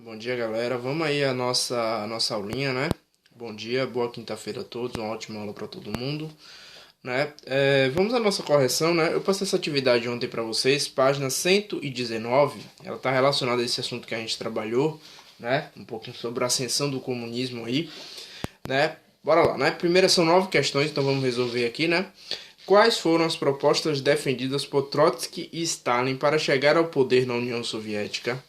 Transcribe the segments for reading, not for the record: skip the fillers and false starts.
Bom dia, galera. Vamos aí a nossa aulinha, né? Bom dia, boa quinta-feira a todos, uma ótima aula para todo mundo, né? Vamos à nossa correção, né? Eu passei essa atividade ontem para vocês, página 119. Ela está relacionada a esse assunto que a gente trabalhou, né? Um pouquinho sobre a ascensão do comunismo aí, né? Bora lá, né? Primeiro são 9 questões, então vamos resolver aqui, né? Quais foram as propostas defendidas por Trotsky e Stalin para chegar ao poder na União Soviética?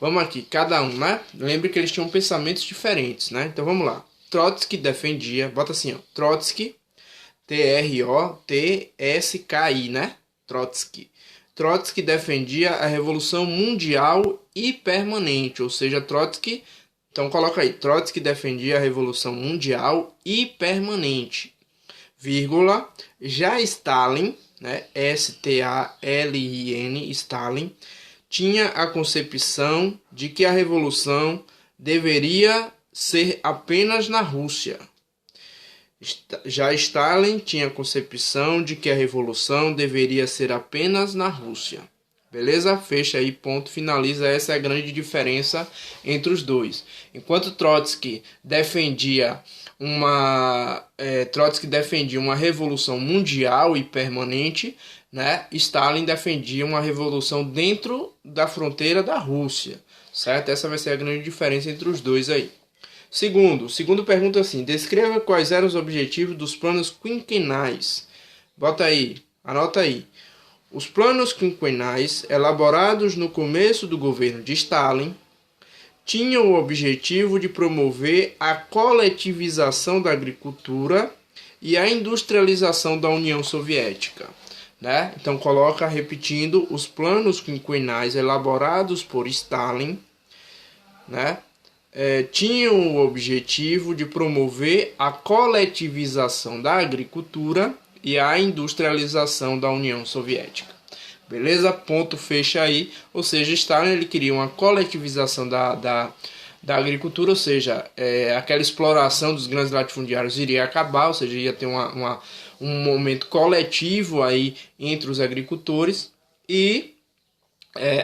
Vamos aqui, cada um, né? Lembre que eles tinham pensamentos diferentes, né? Então vamos lá. Trotsky defendia, bota assim, ó, Trotsky, Trotsky, né? Trotsky. Trotsky defendia a Revolução Mundial e Permanente, ou seja, Trotsky, então coloca aí, Trotsky defendia a Revolução Mundial e Permanente, vírgula, já Stalin, né, Stalin, Stalin, tinha a concepção de que a revolução deveria ser apenas na Rússia. Já Stalin tinha a concepção de que a revolução deveria ser apenas na Rússia. Beleza? Fecha aí, ponto, finaliza. Essa é a grande diferença entre os dois. Enquanto Trotsky defendia uma revolução mundial e permanente, né? Stalin defendia uma revolução dentro da fronteira da Rússia, certo? Essa vai ser a grande diferença entre os dois aí. Segundo pergunta assim: descreva quais eram os objetivos dos planos quinquenais. Bota aí, anota aí. Os planos quinquenais, elaborados no começo do governo de Stalin, tinham o objetivo de promover a coletivização da agricultura e a industrialização da União Soviética, né? Então coloca repetindo, os planos quinquenais elaborados por Stalin, né, tinham o objetivo de promover a coletivização da agricultura e a industrialização da União Soviética. Beleza? Ponto, fecha aí. Ou seja, Stalin ele queria uma coletivização da agricultura, ou seja, aquela exploração dos grandes latifundiários iria acabar, ou seja, ia ter um momento coletivo aí entre os agricultores e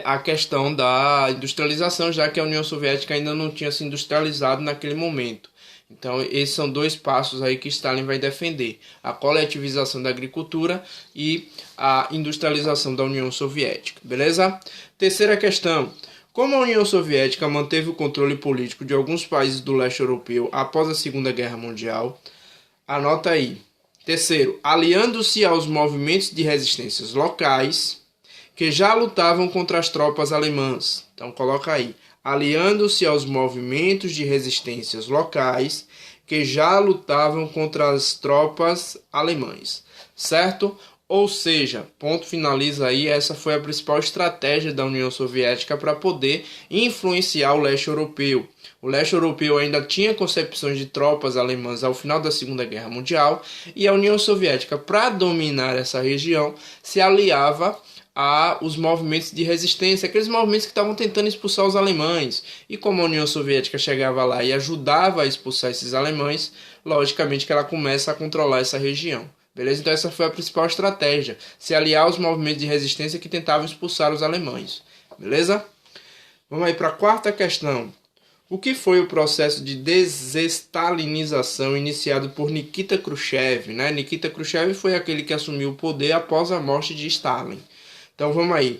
a questão da industrialização, já que a União Soviética ainda não tinha se industrializado naquele momento. Então, esses são dois passos aí que Stalin vai defender: a coletivização da agricultura e a industrialização da União Soviética. Beleza? Terceira questão: como a União Soviética manteve o controle político de alguns países do leste europeu após a Segunda Guerra Mundial? Anota aí. Terceiro, aliando-se aos movimentos de resistências locais que já lutavam contra as tropas alemãs. Então, coloca aí. Aliando-se aos movimentos de resistências locais que já lutavam contra as tropas alemãs, certo? Ou seja, ponto, finaliza aí, essa foi a principal estratégia da União Soviética para poder influenciar o leste europeu. O leste europeu ainda tinha concepções de tropas alemãs ao final da Segunda Guerra Mundial, e a União Soviética, para dominar essa região, se aliava a os movimentos de resistência, aqueles movimentos que estavam tentando expulsar os alemães. E como a União Soviética chegava lá e ajudava a expulsar esses alemães, logicamente que ela começa a controlar essa região. Beleza? Então essa foi a principal estratégia, se aliar aos movimentos de resistência que tentavam expulsar os alemães. Beleza? Vamos aí para a quarta questão. O que foi o processo de desestalinização iniciado por Nikita Khrushchev, né? Nikita Khrushchev foi aquele que assumiu o poder após a morte de Stalin. Então vamos aí.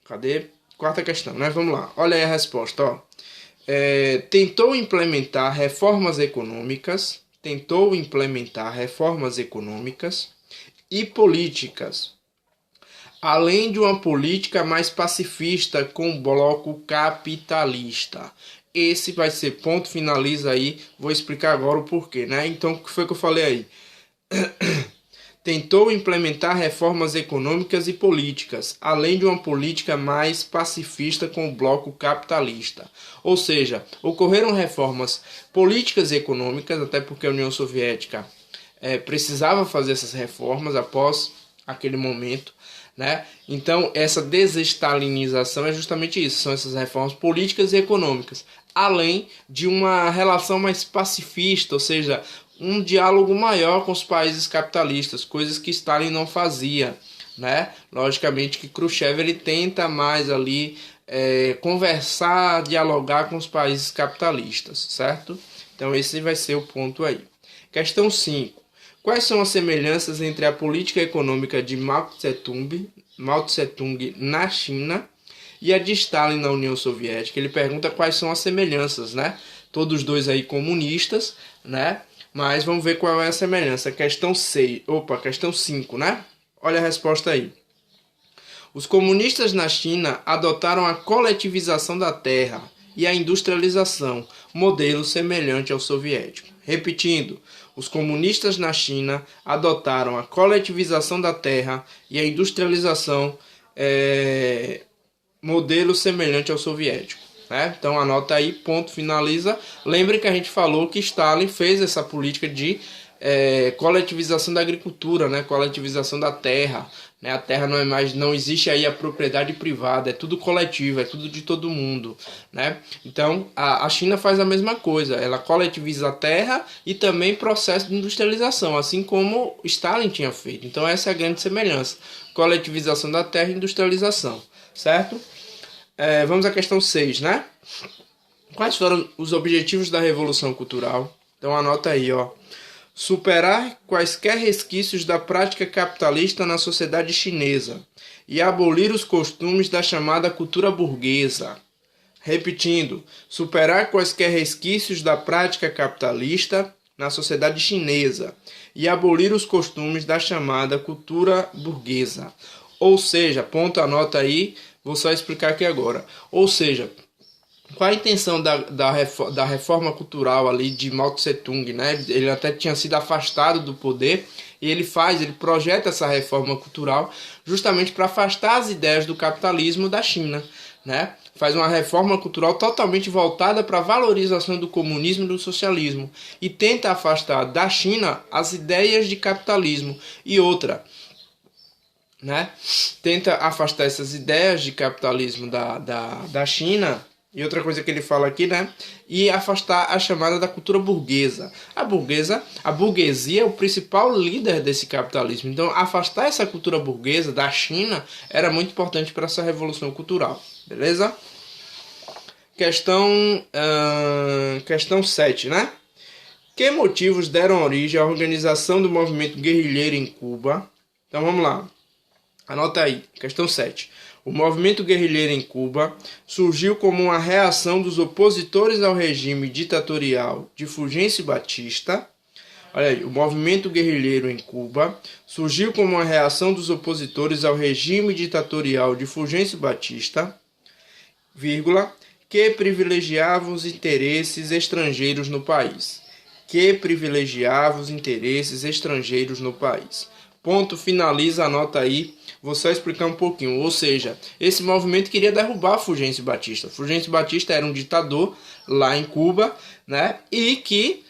Cadê? Quarta questão, né? Vamos lá. Olha aí a resposta, ó. Tentou implementar reformas econômicas e políticas, além de uma política mais pacifista com o bloco capitalista. Esse vai ser ponto, finaliza aí. Vou explicar agora o porquê, né? Então, o que foi que eu falei aí? Tentou implementar reformas econômicas e políticas, além de uma política mais pacifista com o bloco capitalista. Ou seja, ocorreram reformas políticas e econômicas, até porque a União Soviética precisava fazer essas reformas após aquele momento, né? Então, essa desestalinização é justamente isso, são essas reformas políticas e econômicas, além de uma relação mais pacifista, ou seja, um diálogo maior com os países capitalistas, coisas que Stalin não fazia, né? Logicamente que Khrushchev ele tenta mais ali conversar, dialogar com os países capitalistas, certo? Então esse vai ser o ponto aí. Questão 5. Quais são as semelhanças entre a política econômica de Mao Tse-tung na China e a de Stalin na União Soviética? Ele pergunta quais são as semelhanças, né? Todos os dois aí comunistas, né? Mas vamos ver qual é a semelhança. Questão 5, né? Olha a resposta aí. Os comunistas na China adotaram a coletivização da terra e a industrialização, modelo semelhante ao soviético. Repetindo, os comunistas na China adotaram a coletivização da terra e a industrialização, modelo semelhante ao soviético. Né? Então anota aí, ponto, finaliza. Lembre que a gente falou que Stalin fez essa política de coletivização da agricultura, né? Coletivização da terra. Né? A terra não existe aí a propriedade privada, é tudo coletivo, é tudo de todo mundo. Né? Então a China faz a mesma coisa, ela coletiviza a terra e também processo de industrialização, assim como Stalin tinha feito. Então essa é a grande semelhança, coletivização da terra e industrialização, certo? Vamos à questão 6, né? Quais foram os objetivos da Revolução Cultural? Então anota aí, ó. Superar quaisquer resquícios da prática capitalista na sociedade chinesa e abolir os costumes da chamada cultura burguesa. Repetindo, superar quaisquer resquícios da prática capitalista na sociedade chinesa e abolir os costumes da chamada cultura burguesa. Ou seja, ponto, anota aí, vou só explicar aqui agora. Ou seja, qual a intenção da reforma cultural ali de Mao Tse-tung, né? Ele até tinha sido afastado do poder e ele projeta essa reforma cultural justamente para afastar as ideias do capitalismo da China, né? Faz uma reforma cultural totalmente voltada para a valorização do comunismo e do socialismo e tenta afastar da China as ideias de capitalismo. E outra, né? Tenta afastar essas ideias de capitalismo da China. E outra coisa que ele fala aqui, né? E afastar a chamada da cultura burguesa. A burguesia é o principal líder desse capitalismo. Então, afastar essa cultura burguesa da China era muito importante para essa revolução cultural. Beleza? Questão 7, né? Que motivos deram origem à organização do movimento guerrilheiro em Cuba? Então, vamos lá. Anota aí. Questão 7. O movimento guerrilheiro em Cuba surgiu como uma reação dos opositores ao regime ditatorial de Fulgêncio Batista. Olha aí, o movimento guerrilheiro em Cuba surgiu como uma reação dos opositores ao regime ditatorial de Fulgêncio Batista, que privilegiava os interesses estrangeiros no país. Ponto, finaliza, anota aí. Vou só explicar um pouquinho. Ou seja, esse movimento queria derrubar Fulgêncio Batista. Fulgêncio Batista era um ditador lá em Cuba, né? E que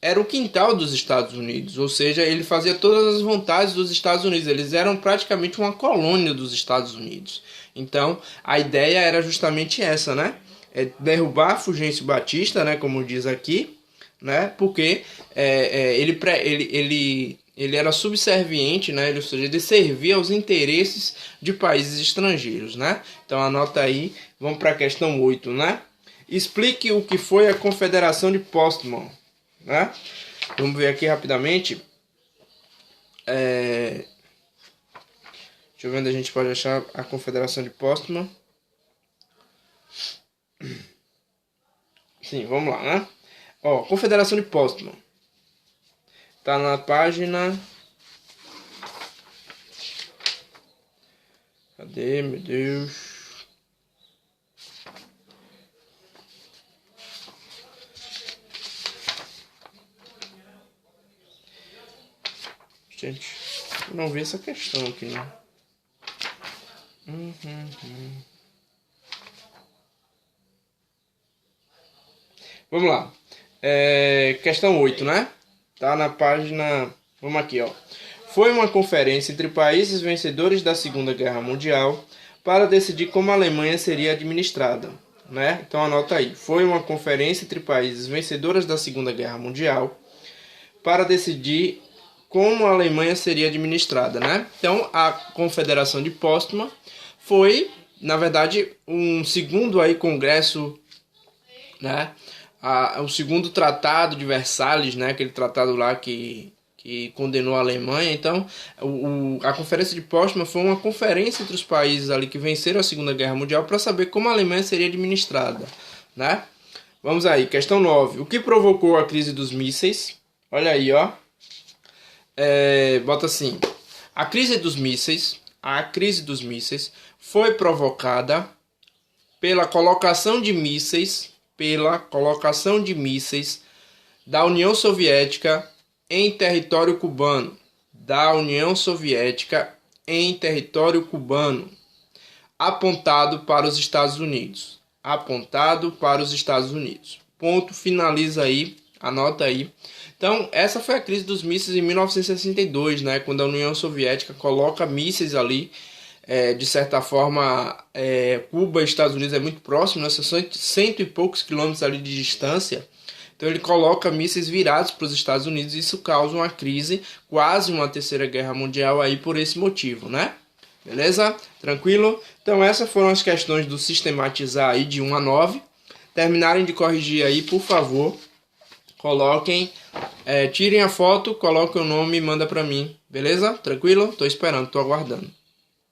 era o quintal dos Estados Unidos. Ou seja, ele fazia todas as vontades dos Estados Unidos. Eles eram praticamente uma colônia dos Estados Unidos. Então, a ideia era justamente essa, né? Derrubar Fulgêncio Batista, né? Como diz aqui, né? Porque ele era subserviente, né? Ou seja, ele servia aos interesses de países estrangeiros, né? Então anota aí, vamos para a questão 8, né? Explique o que foi a Confederação de Potsdam, né? Vamos ver aqui rapidamente. Deixa eu ver onde a gente pode achar a Confederação de Potsdam. Sim, vamos lá, né? Ó, Confederação de Potsdam. Tá na página... Cadê, meu Deus? Gente, eu não vi essa questão aqui, né? Vamos lá. Questão 8, né? Tá na página... Vamos aqui, ó. Foi uma conferência entre países vencedores da Segunda Guerra Mundial para decidir como a Alemanha seria administrada, né? Então anota aí. Foi uma conferência entre países vencedores da Segunda Guerra Mundial para decidir como a Alemanha seria administrada, né? Então a Confederação de Potsdam foi na verdade, um segundo aí congresso, né? O segundo tratado de Versalhes, né? Aquele tratado lá que condenou a Alemanha. Então, a Conferência de Pótsdam foi uma conferência entre os países ali que venceram a Segunda Guerra Mundial para saber como a Alemanha seria administrada, né? Vamos aí, questão 9. O que provocou a crise dos mísseis? Olha aí, ó. Bota assim. A crise dos mísseis foi provocada pela colocação de mísseis da União Soviética em território cubano. Apontado para os Estados Unidos. Ponto, finaliza aí, anota aí. Então, essa foi a crise dos mísseis em 1962, né, quando a União Soviética coloca mísseis ali. De certa forma, Cuba e Estados Unidos é muito próximo, né, são cento e poucos quilômetros ali de distância. Então ele coloca mísseis virados para os Estados Unidos e isso causa uma crise, quase uma terceira guerra mundial aí por esse motivo, né? Beleza? Tranquilo? Então essas foram as questões do sistematizar aí de 1 a 9. Terminarem de corrigir aí, por favor, coloquem, tirem a foto, coloquem o nome e manda para mim, beleza? Tranquilo? Tô esperando, tô aguardando.